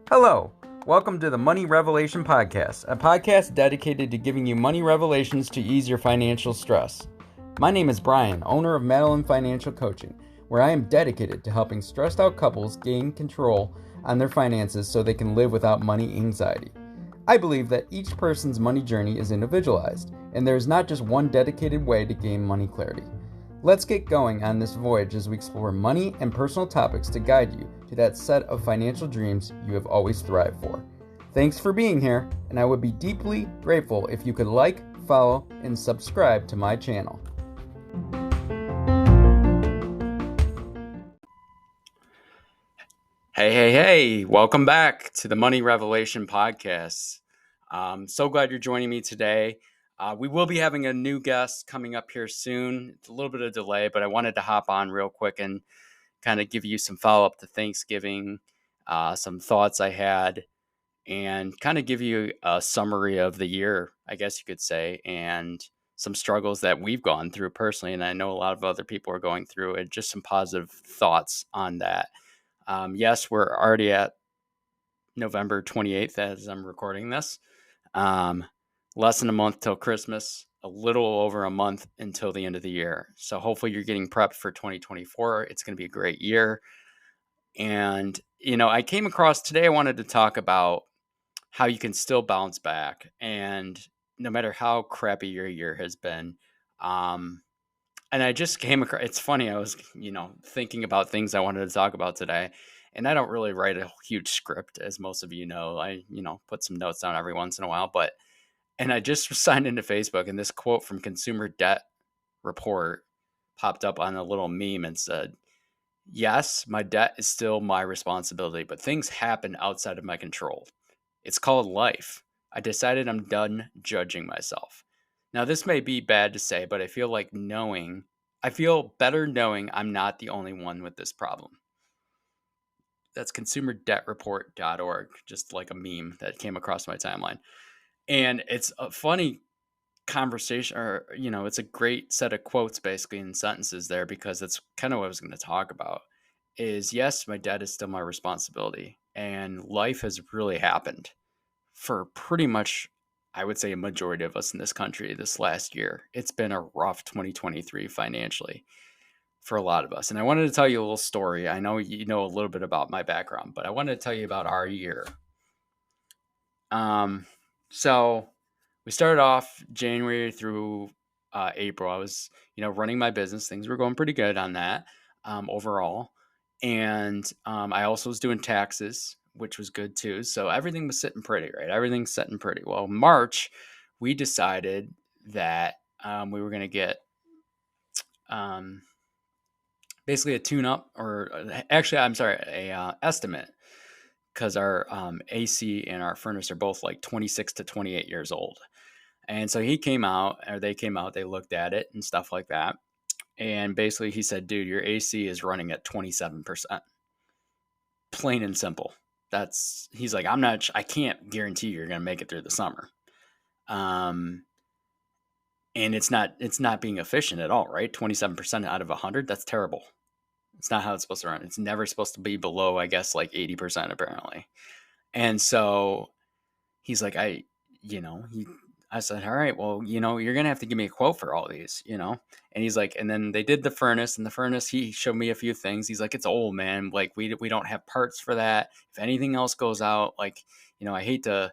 Hello, welcome to the Money Revelation Podcast, a podcast dedicated to giving you money revelations to ease your financial stress. My name is Brian, owner of Madeline Financial Coaching, where I am dedicated to helping stressed out couples gain control on their finances so they can live without money anxiety. I believe that each person's money journey is individualized, and there is not just one dedicated way to gain money clarity. Let's get going on this voyage as we explore money and personal topics to guide you to that set of financial dreams you have always thrived for. Thanks for being here, and I would be deeply grateful if you could like, follow, and subscribe to my channel. Hey, welcome back to the Money Revelation Podcast. So glad you're joining me today. We will be having a new guest coming up here soon. It's a little bit of delay, but I wanted to hop on real quick and kind of give you some follow-up to Thanksgiving, some thoughts I had, and kind of give you a summary of the year, I guess you could say, and some struggles that we've gone through personally, and I know a lot of other people are going through, and just some positive thoughts on that. Yes, we're already at November 28th as I'm recording this. Less than a month till Christmas, a little over a month until the end of the year. So hopefully you're getting prepped for 2024. It's going to be a great year. And, I came across today, I wanted to talk about how you can still bounce back. And no matter how crappy your year has been, and I just came across, it's funny, I was, thinking about things I wanted to talk about today. And I don't really write a huge script, as most of you know. I, put some notes down every once in a while. And I just signed into Facebook, and this quote from Consumer Debt Report popped up on a little meme and said, "Yes, my debt is still my responsibility, but things happen outside of my control. It's called life. I decided I'm done judging myself." Now, this may be bad to say, but I feel better knowing I'm not the only one with this problem. That's consumerdebtreport.org, just like a meme that came across my timeline. And it's a funny conversation, or, it's a great set of quotes basically in sentences there, because that's kind of what I was going to talk about is, yes, my debt is still my responsibility. And life has really happened for pretty much, I would say, a majority of us in this country this last year. It's been a rough 2023 financially for a lot of us. And I wanted to tell you a little story. I know you know a little bit about my background, but I wanted to tell you about our year. So we started off January through April. I was, running my business. Things were going pretty good on that overall. And I also was doing taxes, which was good too. So everything was sitting pretty, right? Everything's sitting pretty. Well, March, we decided that we were going to get basically a tune-up, or actually, I'm sorry, a estimate, because our AC and our furnace are both like 26 to 28 years old. And so they came out, they looked at it and stuff like that. And basically he said, "Dude, your AC is running at 27%. Plain and simple." He's like, I can't guarantee you're going to make it through the summer. And it's not being efficient at all, right? 27% out of 100, that's terrible. It's not how it's supposed to run. It's never supposed to be below, I guess, like 80% apparently. And so he's like, I said, "All right, well, you're going to have to give me a quote for all these, And he's like, and then they did the furnace, and the furnace, he showed me a few things. He's like, "It's old, man. Like we don't have parts for that. If anything else goes out, like, I hate to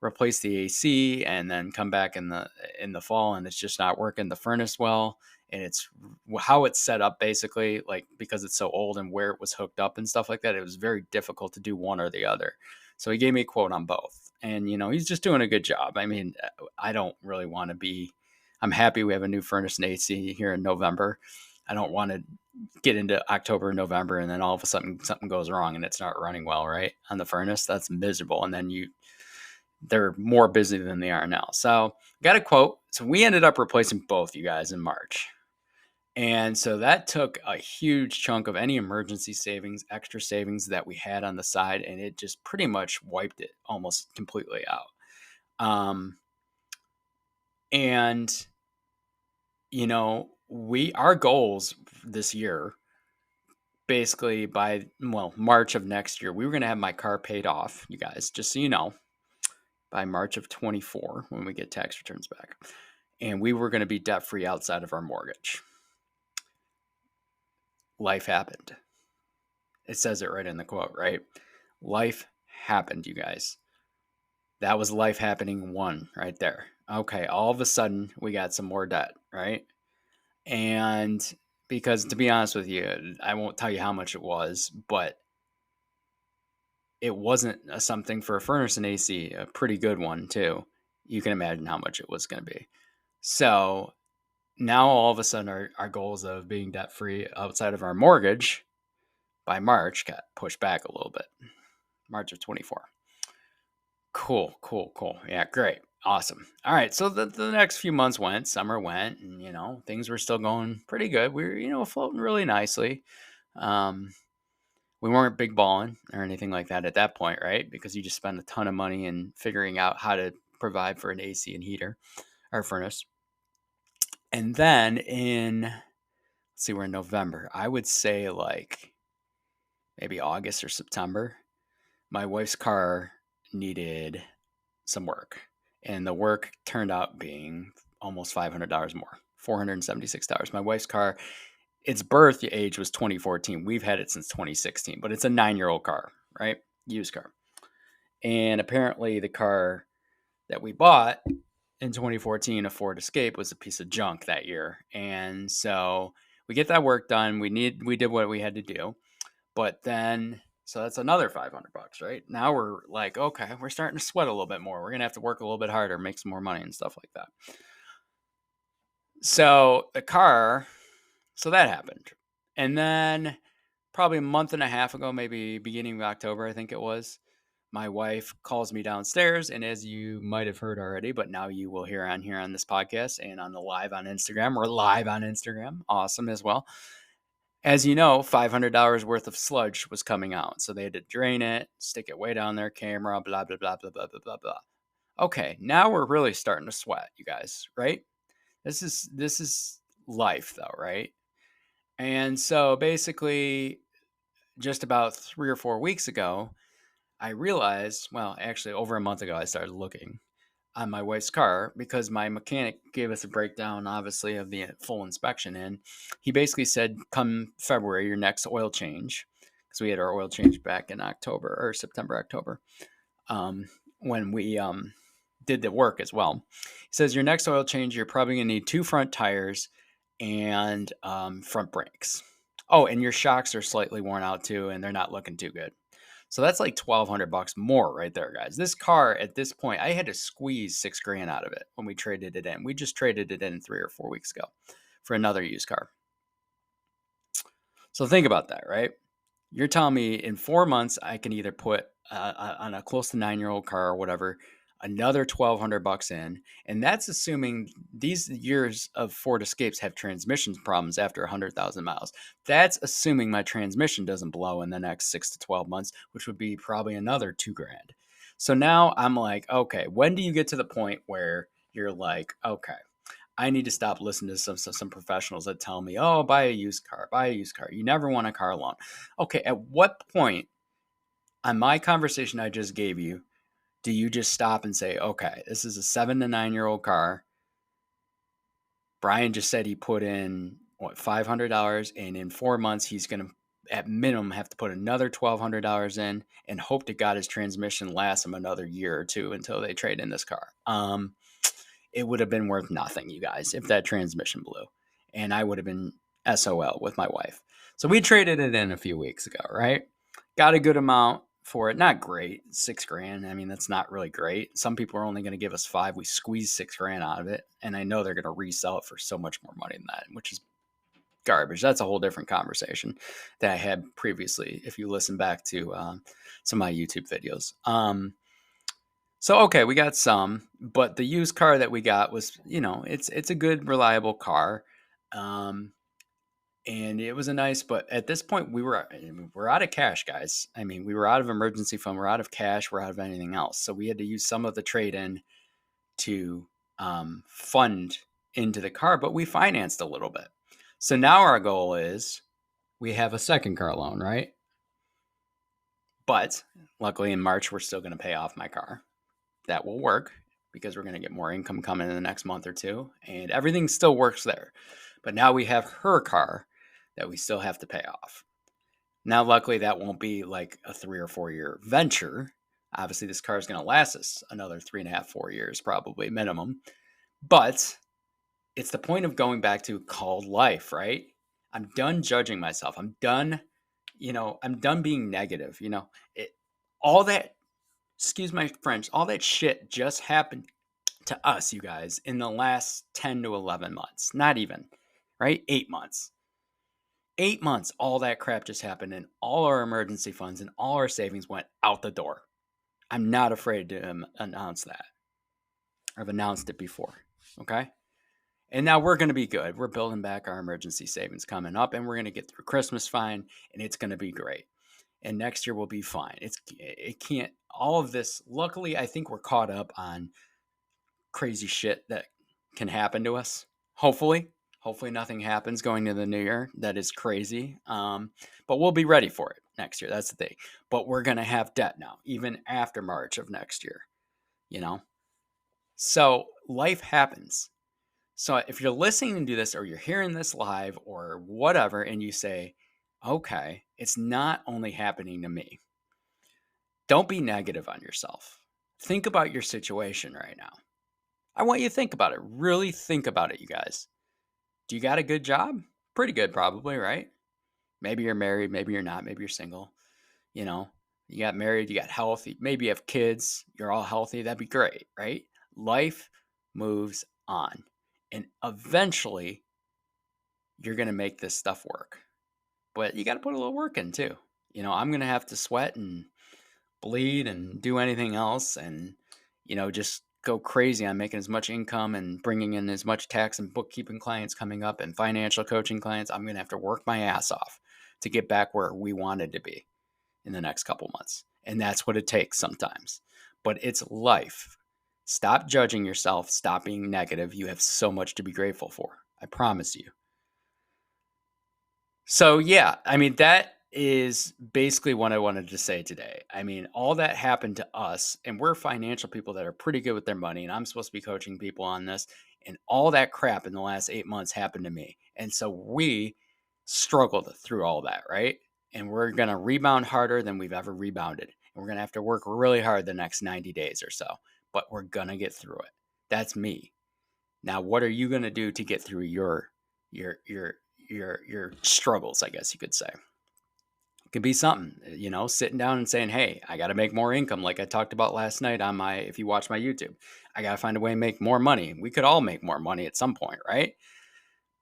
replace the AC and then come back in the fall and it's just not working the furnace well. And it's how it's set up basically, like, because it's so old and where it was hooked up and stuff like that, it was very difficult to do one or the other." So he gave me a quote on both, and he's just doing a good job. I mean, I don't really want to be. I'm happy we have a new furnace and AC here in November. I don't want to get into October, November, and then all of a sudden something goes wrong and it's not running well, right, on the furnace. That's miserable. And then they're more busy than they are now. So got a quote. So we ended up replacing both, you guys, in March. And so that took a huge chunk of any emergency savings, extra savings that we had on the side, and it just pretty much wiped it almost completely out. And our goals this year, basically by March of next year, we were going to have my car paid off, you guys, just so you know, by March of 24 when we get tax returns back. And we were going to be debt free outside of our mortgage. Life happened. It says it right in the quote, right? Life happened, you guys. That was life happening one right there. Okay, all of a sudden we got some more debt, right? And because to be honest with you, I won't tell you how much it was, but it wasn't something for a furnace and AC, a pretty good one too. You can imagine how much it was going to be. So now all of a sudden our goals of being debt free outside of our mortgage by March got pushed back a little bit. March of 24. Cool. Yeah, great. Awesome. All right. So the next few months went, summer went, and things were still going pretty good. We were, floating really nicely. We weren't big balling or anything like that at that point, right? Because you just spend a ton of money in figuring out how to provide for an AC and heater or furnace. And then let's see, we're in November. I would say like maybe August or September, my wife's car needed some work. And the work turned out being almost $500 more, $476. My wife's car, its birth age was 2014. We've had it since 2016, but it's a 9-year-old car, right? Used car. And apparently the car that we bought in 2014, a Ford Escape, was a piece of junk that year. And so we get that work done. We did what we had to do. But then, so that's another $500, right? Now we're like, okay, we're starting to sweat a little bit more. We're going to have to work a little bit harder, make some more money and stuff like that. So the car, so that happened. And then probably a month and a half ago, maybe beginning of October, I think it was, my wife calls me downstairs. And as you might have heard already, but now you will hear on here on this podcast and on the live on Instagram. We're live on Instagram. Awesome as well. As you know, $500 worth of sludge was coming out. So they had to drain it, stick it way down their camera, blah, blah, blah, blah, blah, blah, blah, blah. Okay, now we're really starting to sweat, you guys, right? This is life though, right? And so basically just about 3 or 4 weeks ago, I realized, well, actually over a month ago, I started looking on my wife's car because my mechanic gave us a breakdown, obviously, of the full inspection. And he basically said, come February, your next oil change, because we had our oil change back in October or September, October, when we did the work as well. He says, your next oil change, you're probably going to need 2 front tires and front brakes. Oh, and your shocks are slightly worn out too, and they're not looking too good. So that's like $1,200 more right there, guys. This car at this point, I had to squeeze $6,000 out of it when we traded it in. We just traded it in 3 or 4 weeks ago for another used car. So think about that, right? You're telling me in 4 months, I can either put on a close to 9-year-old car or whatever, another $1,200 in. And that's assuming these years of Ford Escapes have transmission problems after 100,000 miles. That's assuming my transmission doesn't blow in the next 6 to 12 months, which would be probably another $2,000. So now I'm like, okay, when do you get to the point where you're like, okay, I need to stop listening to some professionals that tell me, oh, buy a used car. You never want a car loan. Okay, at what point on my conversation I just gave you, do you just stop and say, okay, this is a 7 to 9-year-old car. Brian just said he put in, $500, and in 4 months, he's going to, at minimum, have to put another $1,200 in and hope to God his transmission lasts him another year or two until they trade in this car. It would have been worth nothing, you guys, if that transmission blew. And I would have been SOL with my wife. So we traded it in a few weeks ago, right? Got a good amount for it. Not great, $6,000. I mean, that's not really great. Some people are only going to give us 5. We squeezed $6,000 out of it, and I know they're going to resell it for so much more money than that, which is garbage. That's a whole different conversation that I had previously. If you listen back to some of my YouTube videos, so okay, we got some, but the used car that we got was, it's a good, reliable car. And it was a nice, but at this point we're out of cash, guys. I mean, we were out of emergency fund, we're out of cash, we're out of anything else. So we had to use some of the trade-in to fund into the car, but we financed a little bit. So now our goal is we have a second car loan, right? But luckily in March, we're still going to pay off my car. That will work because we're going to get more income coming in the next month or two, and everything still works there. But now we have her car that we still have to pay off. Now, luckily, that won't be like a 3 or 4 year venture. Obviously, this car is going to last us another 3.5, 4 years, probably minimum. But it's the point of going back to called life, right? I'm done judging myself. I'm done, I'm done being negative. All that, excuse my French, all that shit just happened to us, you guys, in the last 10 to 11 months. Not even, right? 8 months. 8 months, all that crap just happened, and all our emergency funds and all our savings went out the door. I'm not afraid to announce that. I've announced it before, okay? And now we're going to be good. We're building back our emergency savings coming up, and we're going to get through Christmas fine, and it's going to be great. And next year will be fine. It can't, all of this, luckily, I think we're caught up on crazy shit that can happen to us. Hopefully nothing happens going to the new year that is crazy. But we'll be ready for it next year. That's the thing. But we're going to have debt now, even after March of next year, So life happens. So if you're listening to this or you're hearing this live or whatever, and you say, okay, it's not only happening to me. Don't be negative on yourself. Think about your situation right now. I want you to think about it. Really think about it, you guys. Do you got a good job? Pretty good, probably, right? Maybe you're married, maybe you're not, maybe you're single. You got married, you got healthy, maybe you have kids, you're all healthy. That'd be great, right? Life moves on. And eventually, you're going to make this stuff work. But you got to put a little work in too. I'm going to have to sweat and bleed and do anything else and, just go crazy on making as much income and bringing in as much tax and bookkeeping clients coming up and financial coaching clients. I'm going to have to work my ass off to get back where we wanted to be in the next couple months. And that's what it takes sometimes. But it's life. Stop judging yourself. Stop being negative. You have so much to be grateful for. I promise you. So, yeah, that is basically what I wanted to say today. All that happened to us, and we're financial people that are pretty good with their money, and I'm supposed to be coaching people on this, and all that crap in the last 8 months happened to me. And so we struggled through all that, right? And we're going to rebound harder than we've ever rebounded. And we're going to have to work really hard the next 90 days or so, but we're going to get through it. That's me. Now, what are you going to do to get through your struggles, I guess you could say? It could be something, sitting down and saying, hey, I got to make more income. Like I talked about last night if you watch my YouTube, I got to find a way to make more money. We could all make more money at some point, right?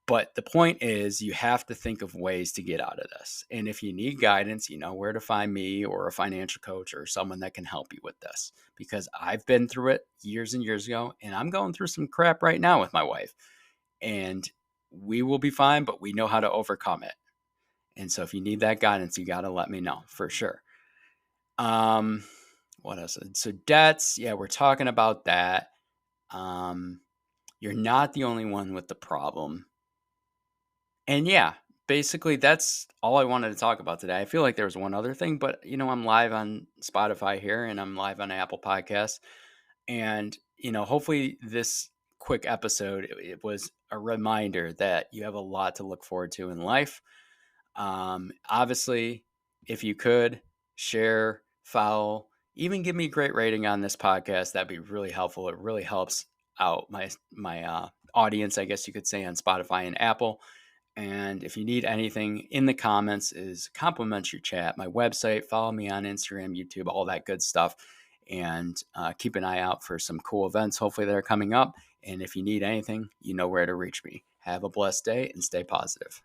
But the point is you have to think of ways to get out of this. And if you need guidance, you know where to find me or a financial coach or someone that can help you with this, because I've been through it years and years ago, and I'm going through some crap right now with my wife, and we will be fine, but we know how to overcome it. And so if you need that guidance, you got to let me know for sure. What else? So debts. Yeah, we're talking about that. You're not the only one with the problem. And yeah, basically that's all I wanted to talk about today. I feel like there was one other thing, but I'm live on Spotify here and I'm live on Apple Podcasts. And, hopefully this quick episode, it was a reminder that you have a lot to look forward to in life. Obviously, if you could share, follow, even give me a great rating on this podcast, that'd be really helpful. It really helps out my audience, I guess you could say, on Spotify and Apple. And if you need anything in the comments, is complimentary chat, my website, follow me on Instagram, YouTube, all that good stuff. And keep an eye out for some cool events, hopefully, that are coming up. And if you need anything, you know where to reach me. Have a blessed day and stay positive.